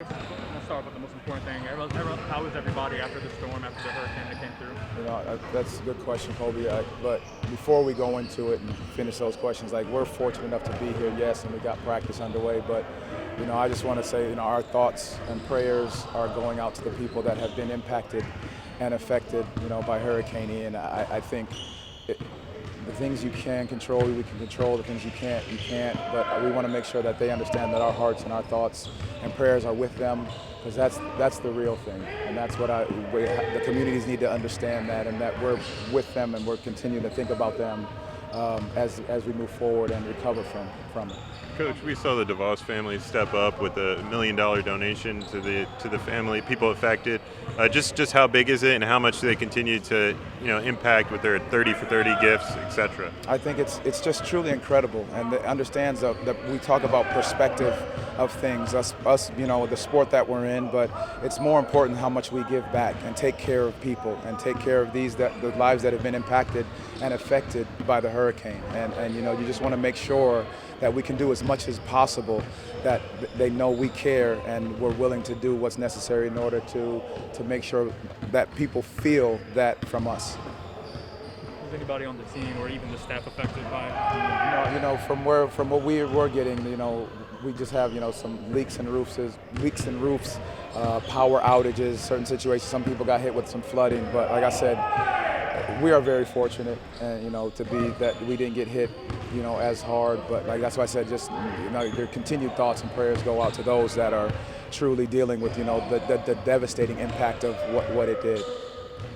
Let's start with the most important thing. How is everybody after the storm, after the hurricane that came through? That's a good question, Kobe. But before we go into it and finish those questions, like we're fortunate enough to be here, yes, and we got practice underway. But I just want to say, our thoughts and prayers are going out to the people that have been impacted and affected, by Hurricane Ian. I think the things you can control, we can control. The things you can't. But we want to make sure that they understand that our hearts and our thoughts and prayers are with them, because that's the real thing, and that's what the communities need to understand, that, and that we're with them and we're continuing to think about them as we move forward and recover from it. Coach, we saw the DeVos family step up with a $1 million donation to the family, people affected. Just how big is it, and how much do they continue to impact with their 30 for 30 gifts, etc.? I think it's just truly incredible, and it understands that we talk about perspective of things, us, the sport that we're in, but it's more important how much we give back and take care of people and take care of the lives that have been impacted and affected by the hurricane. And you just want to make sure that we can do as much as possible, that they know we care and we're willing to do what's necessary in order to make sure that people feel that from us. Was anybody on the team or even the staff affected by it? From what we're getting, we just have some leaks in roofs, power outages, certain situations. Some people got hit with some flooding, but like I said, we are very fortunate, to be that we didn't get hit, as hard. But that's why I said, just their continued thoughts and prayers go out to those that are truly dealing with the devastating impact of what it did.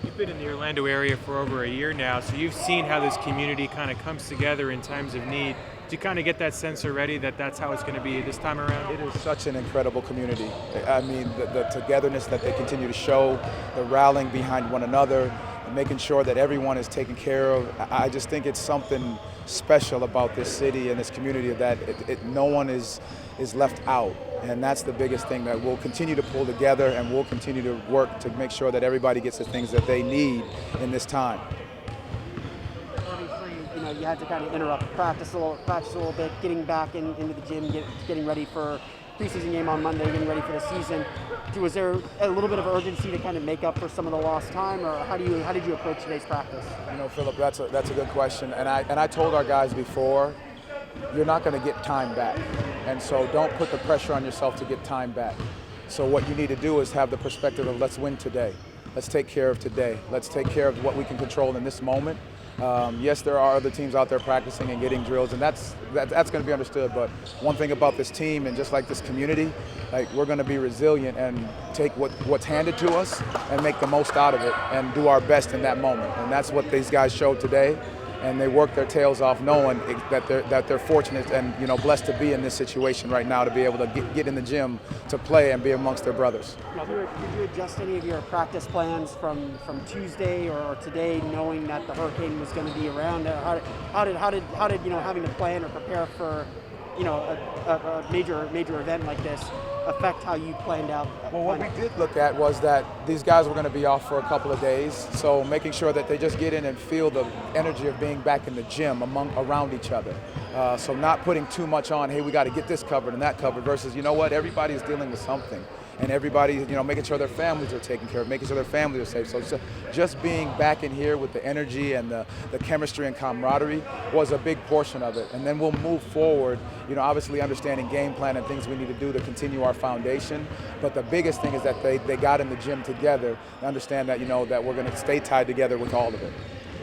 You've been in the Orlando area for over a year now, so you've seen how this community kind of comes together in times of need. Do you kind of get that sense already that that's how it's going to be this time around? It is such an incredible community. I mean, the togetherness that they continue to show, the rallying behind one another, and making sure that everyone is taken care of. I just think it's something special about this city and this community, that no one is left out. And that's the biggest thing, that we'll continue to pull together and we'll continue to work to make sure that everybody gets the things that they need in this time. Obviously, you had to kind of interrupt practice a little bit, getting back into the gym, getting ready for preseason game on Monday, getting ready for the season. Was there a little bit of urgency to kind of make up for some of the lost time, or how did you approach today's practice? Philip, that's a good question, and I told our guys before, you're not going to get time back, and so don't put the pressure on yourself to get time back. So what you need to do is have the perspective of, let's win today. Let's take care of today. Let's take care of what we can control in this moment. Yes, there are other teams out there practicing and getting drills, and that's going to be understood. But one thing about this team, and just like this community, we're going to be resilient and take what's handed to us and make the most out of it and do our best in that moment. And that's what these guys showed today. And they work their tails off, knowing that they're fortunate and blessed to be in this situation right now, to be able to get in the gym to play and be amongst their brothers. Did you adjust any of your practice plans from Tuesday or today, knowing that the hurricane was going to be around? How did having to plan or prepare for a major event like this affect how you planned out? Well, what we did look at was that these guys were going to be off for a couple of days, so making sure that they just get in and feel the energy of being back in the gym around each other. So not putting too much on, hey, we got to get this covered and that covered, versus, everybody is dealing with something. And everybody, making sure their families are taken care of, making sure their families are safe. So just being back in here with the energy and the chemistry and camaraderie was a big portion of it. And then we'll move forward, obviously understanding game plan and things we need to do to continue our foundation. But the biggest thing is that they got in the gym together and understand that, that we're going to stay tied together with all of it.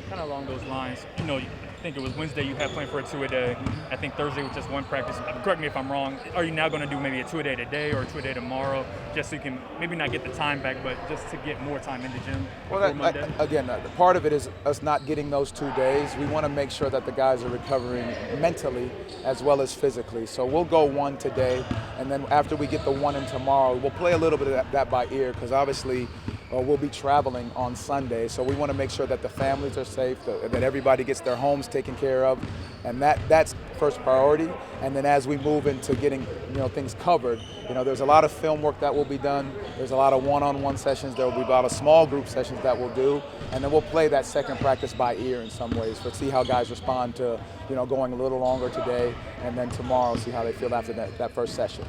Kind of along those lines, I think it was Wednesday you had planned for a two-a-day. I think Thursday was just one practice. Correct me if I'm wrong. Are you now going to do maybe a two-a-day today or a two-a-day tomorrow, just so you can maybe not get the time back, but just to get more time in the gym before Monday? Again, part of it is us not getting those 2 days. We want to make sure that the guys are recovering mentally as well as physically. So we'll go one today, and then after we get the one in tomorrow, we'll play a little bit of that by ear, because obviously we'll be traveling on Sunday, so we want to make sure that the families are safe, that everybody gets their homes taken care of, and that's first priority. And then as we move into getting things covered, there's a lot of film work that will be done. There's a lot of one-on-one sessions. There will be a lot of small group sessions that we'll do, and then we'll play that second practice by ear in some ways, to see how guys respond to going a little longer today, and then tomorrow see how they feel after that first session.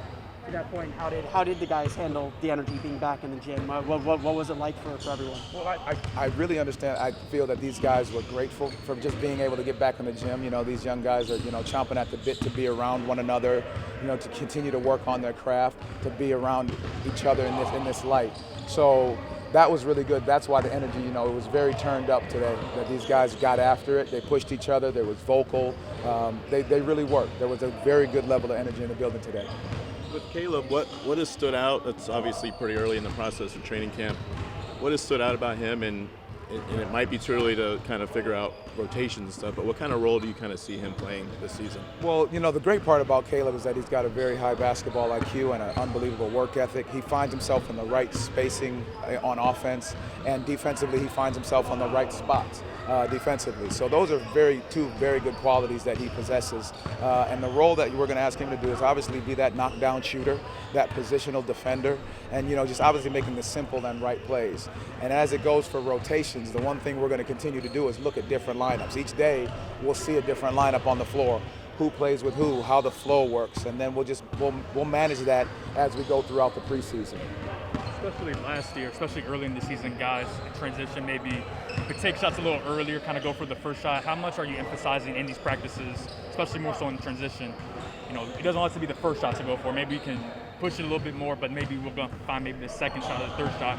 at that point, how did the guys handle the energy being back in the gym? What was it like for everyone? Well, I really understand. I feel that these guys were grateful for just being able to get back in the gym. You know, these young guys are, you know, chomping at the bit to be around one another, you know, to continue to work on their craft, to be around each other in this light. So that was really good. That's why the energy, you know, it was very turned up today, that these guys got after it. They pushed each other. There was vocal. They really worked. There was a very good level of energy in the building today. With Caleb, what has stood out? It's obviously pretty early in the process of training camp. What has stood out about him, and it might be too early to kind of figure out rotations and stuff, but what kind of role do you kind of see him playing this season? Well, you know, the great part about Caleb is that he's got a very high basketball IQ and an unbelievable work ethic. He finds himself in the right spacing on offense, and defensively he finds himself on the right spots defensively. So those are two very good qualities that he possesses. And the role that we're going to ask him to do is obviously be that knockdown shooter, that positional defender, and, you know, just obviously making the simple and right plays. And as it goes for rotations, the one thing we're going to continue to do is look at different lineups. Each day we'll see a different lineup on the floor, who plays with who, how the flow works, and then we'll manage that as we go throughout the preseason. Especially last year, especially early in the season, guys in transition maybe could take shots a little earlier, kind of go for the first shot. How much are you emphasizing in these practices, especially more so in transition? You know, it doesn't have to be the first shot to go for. Maybe you can push it a little bit more, but maybe we're going to find maybe the second shot or the third shot.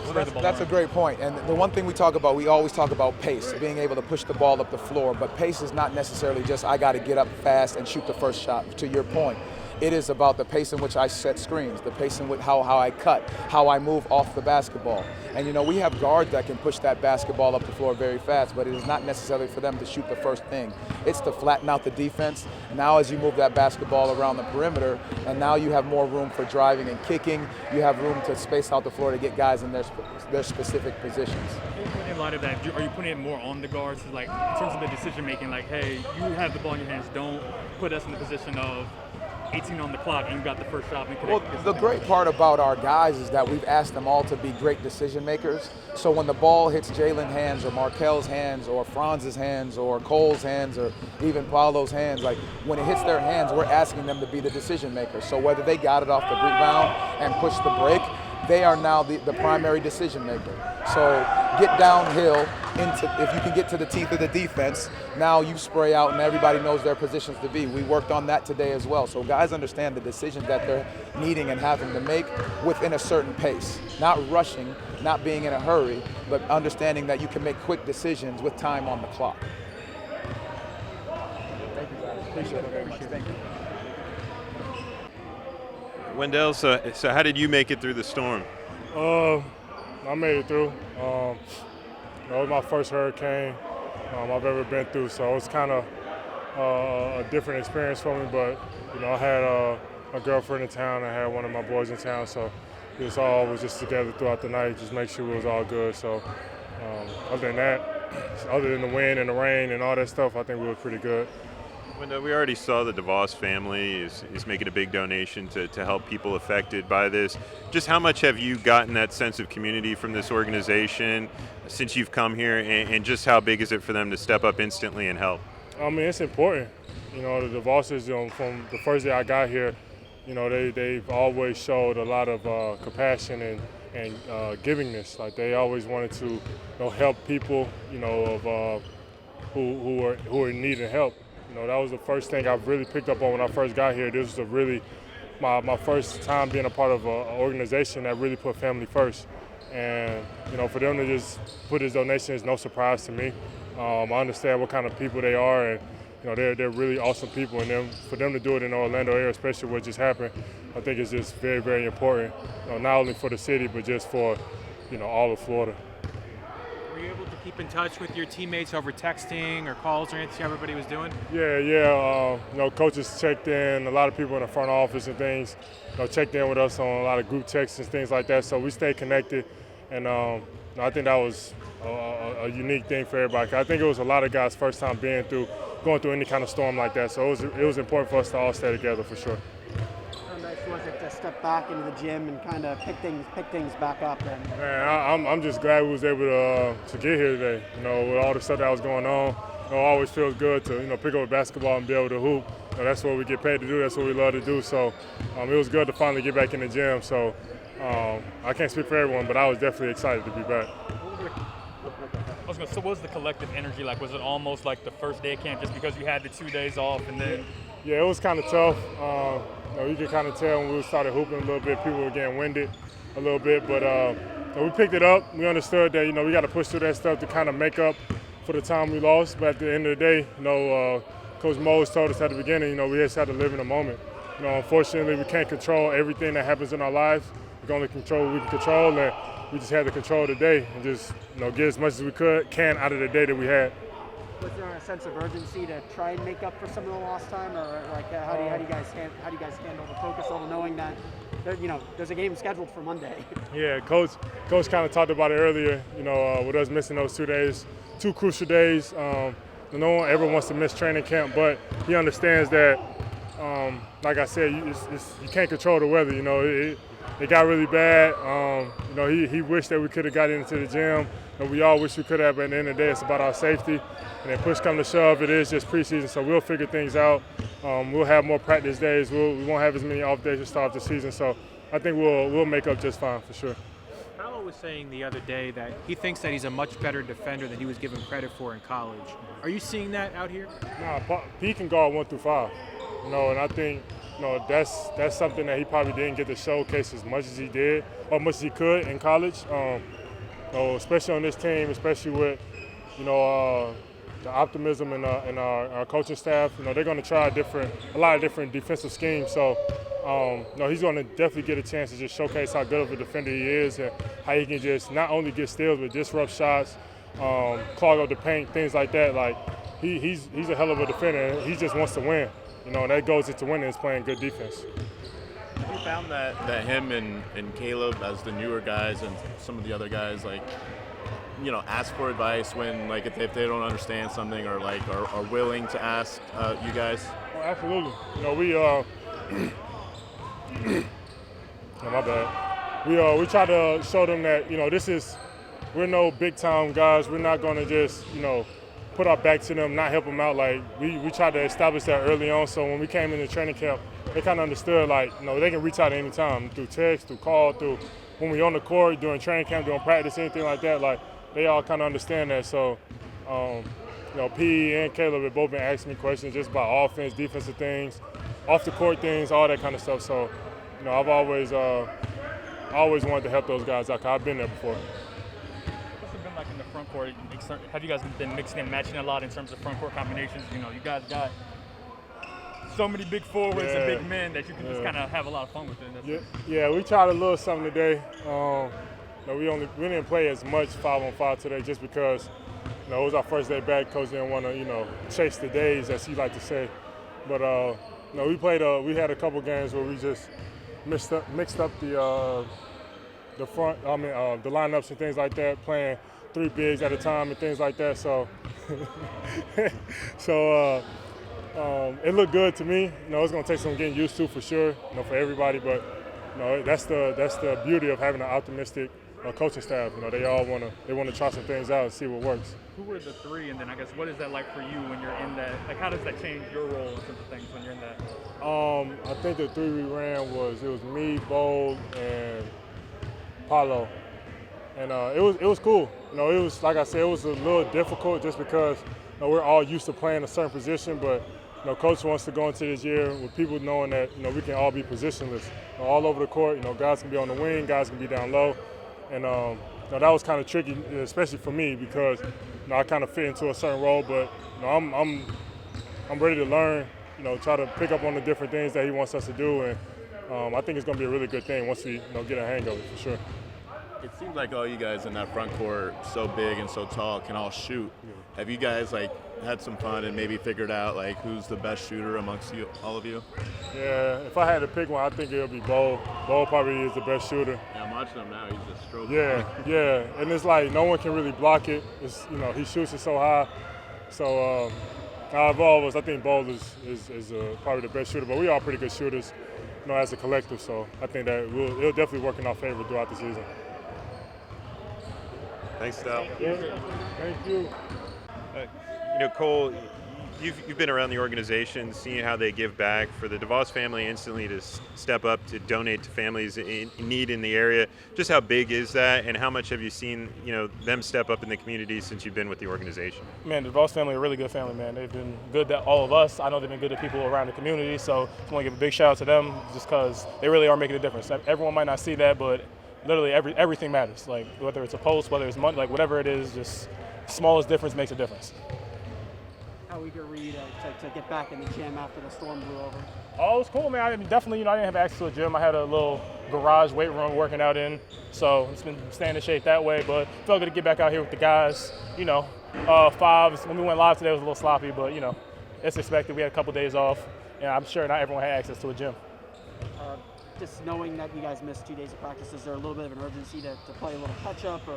Well, that's a great point. And the one thing we always talk about pace, being able to push the ball up the floor. But pace is not necessarily just I got to get up fast and shoot the first shot, to your point. It is about the pace in which I set screens, the pace in which how I cut, how I move off the basketball. And, you know, we have guards that can push that basketball up the floor very fast, but it is not necessarily for them to shoot the first thing. It's to flatten out the defense. Now as you move that basketball around the perimeter, and now you have more room for driving and kicking, you have room to space out the floor to get guys in their specific positions. In light of that, are you putting it more on the guards, like in terms of the decision making, like, hey, you have the ball in your hands, don't put us in the position of 18 on the clock and you got the first shot. Well, the great part about our guys is that we've asked them all to be great decision makers. So when the ball hits Jalen's hands or Markel's hands or Franz's hands or Cole's hands or even Paulo's hands, like when it hits their hands, we're asking them to be the decision makers. So whether they got it off the rebound and pushed the break, they are now the primary decision maker. So get downhill if you can get to the teeth of the defense, now you spray out and everybody knows their positions to be. We worked on that today as well. So guys understand the decisions that they're needing and having to make within a certain pace. Not rushing, not being in a hurry, but understanding that you can make quick decisions with time on the clock. Thank you guys. Appreciate it very much. Thank you. Wendell, so how did you make it through the storm? I made it through. It was my first hurricane I've ever been through, so it was kind of a different experience for me. But you know, I had a girlfriend in town, I had one of my boys in town, so it was just together throughout the night, just make sure it was all good. So other than that, other than the wind and the rain and all that stuff, I think we were pretty good. Wendell, we already saw the DeVos family is making a big donation to help people affected by this. Just how much have you gotten that sense of community from this organization since you've come here, and just how big is it for them to step up instantly and help? I mean, it's important. You know, the DeVos's, you know, from the first day I got here, you know, they've always showed a lot of compassion and givingness. Like they always wanted to, you know, help people, you know, of who are in need of help. You know, that was the first thing I really picked up on when I first got here. This was really my first time being a part of an organization that really put family first. And, you know, for them to just put this donation is no surprise to me. I understand what kind of people they are, and, you know, they're really awesome people. And for them to do it in the Orlando area, especially what just happened, I think it's just very, very important, you know, not only for the city, but just for, you know, all of Florida. Were you able to keep in touch with your teammates over texting or calls or anything everybody was doing? Yeah. You know, coaches checked in. A lot of people in the front office and things, you know, checked in with us on a lot of group texts and things like that. So we stayed connected, and I think that was a unique thing for everybody. I think it was a lot of guys' first time going through any kind of storm like that. So it was important for us to all stay together for sure. How nice was it to step back into the gym and kind of pick things back up? And Man, I'm just glad we was able to get here today. You know, with all the stuff that was going on, always feels good to pick up a basketball and be able to hoop. That's what we get paid to do. That's what we love to do. So it was good to finally get back in the gym. So I can't speak for everyone, but I was definitely excited to be back. So what was the collective energy like? Was it almost like the first day of camp just because you had the 2 days off and then? Yeah, it was kind of tough. You could kind of tell when we started hooping a little bit, people were getting winded a little bit, but we picked it up. We understood that we got to push through that stuff to kind of make up for the time we lost. But at the end of the day, Coach Mose told us at the beginning, we just had to live in the moment. Unfortunately, we can't control everything that happens in our lives. We can only control what we can control, and we just had to control the day and just get as much as we can out of the day that we had. Was there a sense of urgency to try and make up for some of the lost time, or like how do you guys handle the focus level, knowing that there's a game scheduled for Monday? Yeah, coach kind of talked about it earlier. With us missing those 2 days, 2 crucial days. No one ever wants to miss training camp, but he understands that. Like I said, you can't control the weather. It got really bad. He wished that we could have got into the gym, and we all wish we could have. But at the end of the day, it's about our safety. And then push come to shove, it is just preseason, so we'll figure things out. We'll have more practice days. We won't have as many off days to start off the season. So I think we'll make up just fine for sure. Paolo was saying the other day that he thinks that he's a much better defender than he was given credit for in college. Are you seeing that out here? Nah, he can guard 1 through 5. And I think that's something that he probably didn't get to showcase as much as he did or much as he could in college. Especially on this team, especially with the optimism in our coaching staff. They're going to try a lot of different defensive schemes. So he's going to definitely get a chance to just showcase how good of a defender he is and how he can just not only get steals but disrupt shots, clog up the paint, things like that. Like he's a hell of a defender. He just wants to win. And that goes into winning is playing good defense. Have you found that him and Caleb, as the newer guys and some of the other guys, ask for advice when, if they don't understand something or, are willing to ask you guys? Oh, absolutely. Oh, my bad. We try to show them that, we're no big-time guys. We're not going to just, put our back to them, not help them out. We tried to establish that early on, so when we came into training camp, they kind of understood, they can reach out at any time, through text, through call, through when we're on the court, during training camp, during practice, anything like that. They all kind of understand that. So, P and Caleb have both been asking me questions just about offense, defensive things, off the court things, all that kind of stuff. So, I've always wanted to help those guys out, 'cause I've been there before. What's it been like in the front court? Have you guys been mixing and matching a lot in terms of front court combinations? You guys got so many big forwards and big men that you can just kind of have a lot of fun with it. Yeah, we tried a little something today. We didn't play as much 5-on-5 today just because it was our first day back. Coach didn't want to chase the days, as he like to say. But we had a couple games where we just mixed up the lineups and things like that, playing 3 bigs at a time and things like that. So it looked good to me. It's going to take some getting used to for sure, for everybody. But that's the beauty of having an optimistic coaching staff. They all want to try some things out and see what works. Who were the 3, and then I guess what is that like for you when you're in that? How does that change your role in terms of things when you're in that? I think the 3 we ran was me, Bold, and Paolo, and it was cool. It was, like I said, it was a little difficult just because we're all used to playing a certain position, but Coach wants to go into this year with people knowing that we can all be positionless all over the court. Guys can be on the wing, guys can be down low, and that was kind of tricky, especially for me because I kind of fit into a certain role. But I'm ready to learn. Try to pick up on the different things that he wants us to do, and I think it's going to be a really good thing once we get a hang of it for sure. It seems like all you guys in that front court, so big and so tall, can all shoot. Yeah. Have you guys had some fun and maybe figured out who's the best shooter amongst all of you? Yeah, if I had to pick one, I think it would be Bo. Bo probably is the best shooter. Yeah, I'm watching him now. He's just stroking. Yeah, and it's no one can really block it. It's he shoots it so high. So out of all of us, I think Bo is probably the best shooter. But we are pretty good shooters, as a collective. So I think that it'll definitely work in our favor throughout the season. Thanks, Stout. Thank you. Cole, you've been around the organization, seeing how they give back. For the DeVos family instantly to step up to donate to families in need in the area, just how big is that, and how much have you seen them step up in the community since you've been with the organization? Man, the DeVos family are a really good family, man. They've been good to all of us. I know they've been good to people around the community, so I want to give a big shout out to them just because they really are making a difference. Everyone might not see that, but literally everything matters. Like whether it's a post, whether it's money, like whatever it is, just smallest difference makes a difference. How eager were you to get back in the gym after the storm blew over? Oh, it was cool, man. I mean, definitely, I didn't have access to a gym. I had a little garage weight room working out in, so it's been staying in shape that way. But felt good to get back out here with the guys. Fives. When we went live today, it was a little sloppy, but it's expected. We had a couple days off, and I'm sure not everyone had access to a gym. Just knowing that you guys missed 2 days of practice, is there a little bit of an urgency to play a little catch-up, or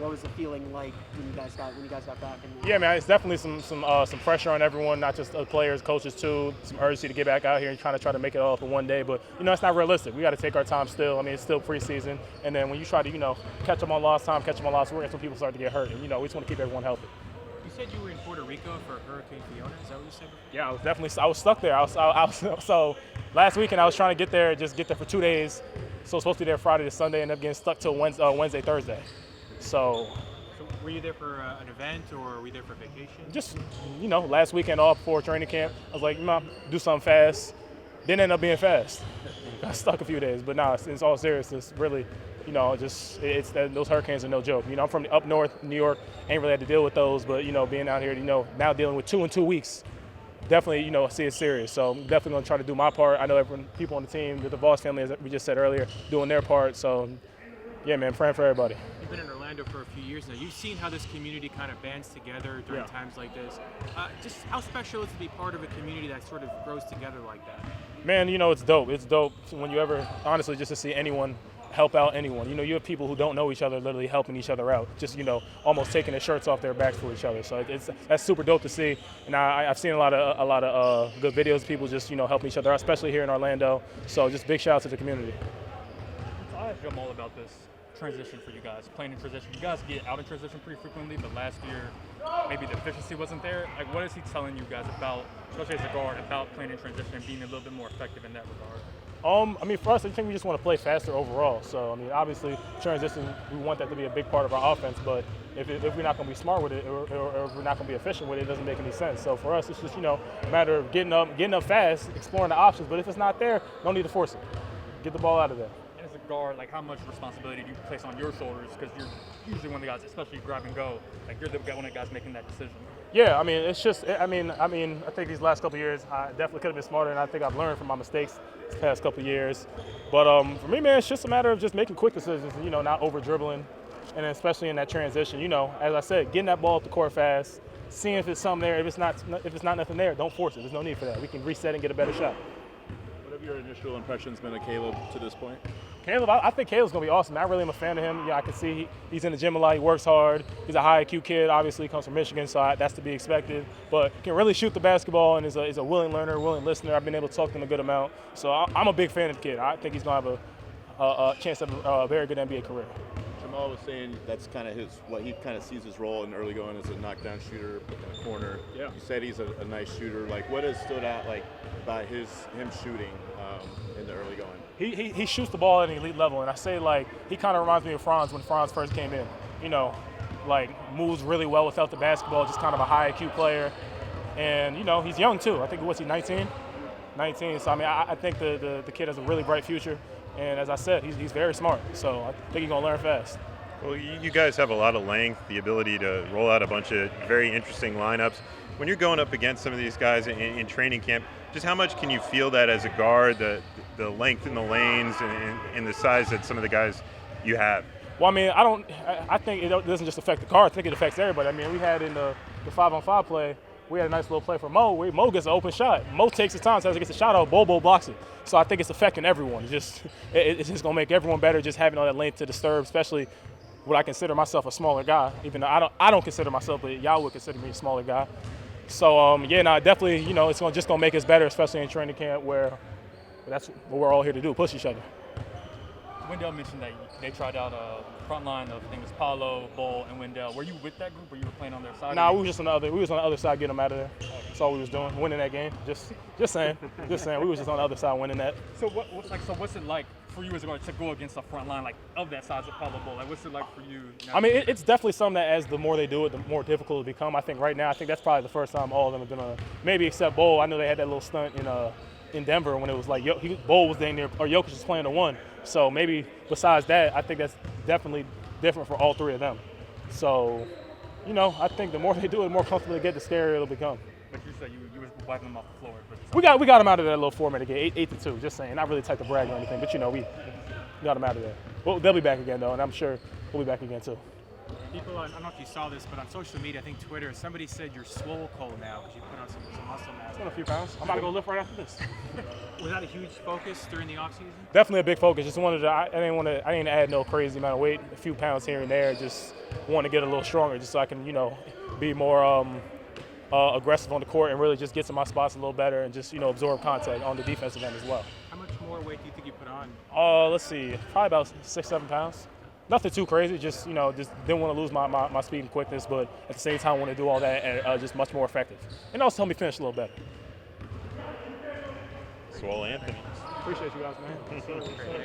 what was the feeling like when you guys got back? Yeah, man, it's definitely some pressure on everyone, not just players, coaches too. Some urgency to get back out here and try to make it all up in one day. But it's not realistic. We got to take our time still. I mean, it's still preseason, and then when you try to catch them on lost time, catch them on lost work, that's when people start to get hurt. And we just want to keep everyone healthy. You said you were in Puerto Rico for Hurricane Fiona. Is that what you said before? Yeah, I was stuck there. So last weekend I was trying to get there for 2 days. So I was supposed to be there Friday to Sunday, and ended up getting stuck till Wednesday, Thursday. So were you there for an event, or were you there for vacation? Just last weekend off before training camp. I was like, do something fast. Didn't end up being fast. Got stuck a few days, but it's all serious. It's really. Those hurricanes are no joke. I'm from up north, New York, ain't really had to deal with those, but being out here, now dealing with 2 in 2 weeks, definitely, see it serious. So I'm definitely going to try to do my part. I know people on the team, the DeVos family, as we just said earlier, doing their part. So, yeah, man, praying for everybody. You've been in Orlando for a few years now. You've seen how this community kind of bands together during times like this. Just how special is it to be part of a community that sort of grows together like that? Man, it's dope. It's dope when you ever, honestly, just to see anyone help out anyone. You have people who don't know each other literally helping each other out, just almost taking their shirts off their backs for each other. So that's super dope to see. And I've seen a lot of good videos of people just helping each other out, especially here in Orlando. So just big shout out to the community. So I asked Jamahl about this transition for you guys, playing in transition. You guys get out in transition pretty frequently, but last year maybe the efficiency wasn't there. Like, what is he telling you guys about, especially as a guard, about playing in transition and being a little bit more effective in that regard? For us, I think we just want to play faster overall. So, obviously, transition, we want that to be a big part of our offense, but if we're not going to be smart with it or if we're not going to be efficient with it, it doesn't make any sense. So for us, it's just, a matter of getting up fast, exploring the options, but if it's not there, no need to force it. Get the ball out of there. And as a guard, how much responsibility do you place on your shoulders? Because you're usually one of the guys, especially grab and go, you're one of the guys making that decision. Yeah, it's just, I think these last couple of years, I definitely could have been smarter, and I think I've learned from my mistakes these past couple of years. But for me, man, it's just a matter of just making quick decisions, not over dribbling, and especially in that transition, as I said, getting that ball up the court fast, seeing if it's something there. If it's not nothing there, don't force it. There's no need for that. We can reset and get a better shot. What have your initial impressions been of Caleb to this point? Caleb, I think Caleb's going to be awesome. I really am a fan of him. Yeah, I can see he's in the gym a lot. He works hard. He's a high IQ kid. Obviously, he comes from Michigan, so that's to be expected. But can really shoot the basketball and is a willing learner, willing listener. I've been able to talk to him a good amount. So I'm a big fan of the kid. I think he's going to have a chance of a very good NBA career. Jamahl was saying that's kind of what he kind of sees his role in early going as a knockdown shooter in a corner. Yeah. You said he's a nice shooter. What has stood out about him shooting in the early going? He shoots the ball at an elite level, and I say he kind of reminds me of Franz when Franz first came in. Moves really well without the basketball, just kind of a high IQ player, and he's young too. I think what's he 19? 19. So I think the kid has a really bright future, and as I said, he's very smart. So I think he's gonna learn fast. Well, you guys have a lot of length, the ability to roll out a bunch of very interesting lineups. When you're going up against some of these guys in training camp, just how much can you feel that as a guard, the length in the lanes and the size that some of the guys you have? Well, I think it doesn't just affect the guard. I think it affects everybody. We had in the 5-on-5 play, we had a nice little play for Mo. Mo gets an open shot. Mo takes his time, says he gets a shot out, Bobo blocks it. So I think it's affecting everyone. It's just going to make everyone better just having all that length to disturb, especially what I consider myself a smaller guy, even though I don't consider myself, but y'all would consider me a smaller guy. So, definitely, it's just going to make us better, especially in training camp where that's what we're all here to do, push each other. Wendell mentioned that they tried out a front line of, I think it was Paulo, Bull, and Wendell. Were you with that group, or you were playing on their side? Nah, we was on the other side getting them out of there. That's all we was doing, winning that game. Just saying. We was just on the other side winning that. So what's it like for you as a guard to go against a front line like of that size of Paulo Bull? Like, what's it like for you? I mean, it's definitely something that as the more they do it, the more difficult it become. I think right now, that's probably the first time all of them have been on. Maybe except Bull. I know they had that little stunt in Denver when it was like Bull was down there, or Jokic was playing the one. So maybe besides that, I think that's definitely different for all three of them. So, I think the more they do it, the more comfortable they get, the scarier it'll become. But you said you were wiping them off the floor. We got them out of that little 4-minute game, 8-2. Just saying, not really type to brag or anything, but we got them out of there. Well, they'll be back again though, and I'm sure we'll be back again too. People, I don't know if you saw this, but on social media, I think Twitter, somebody said you're swole cold now because you put on some muscle mass. It's been a few pounds. I'm about to go lift right after this. Was that a huge focus during the offseason? Definitely a big focus. Just wanted to. I didn't add no crazy amount of weight. A few pounds here and there. Just want to get a little stronger, just so I can be more aggressive on the court and really just get to my spots a little better and just absorb contact on the defensive end as well. How much more weight do you think you put on? Let's see, probably about 6-7 pounds. Nothing too crazy. Just just didn't want to lose my speed and quickness, but at the same time want to do all that and just much more effective. And also help me finish a little better. Swole Anthony. Appreciate you guys, man.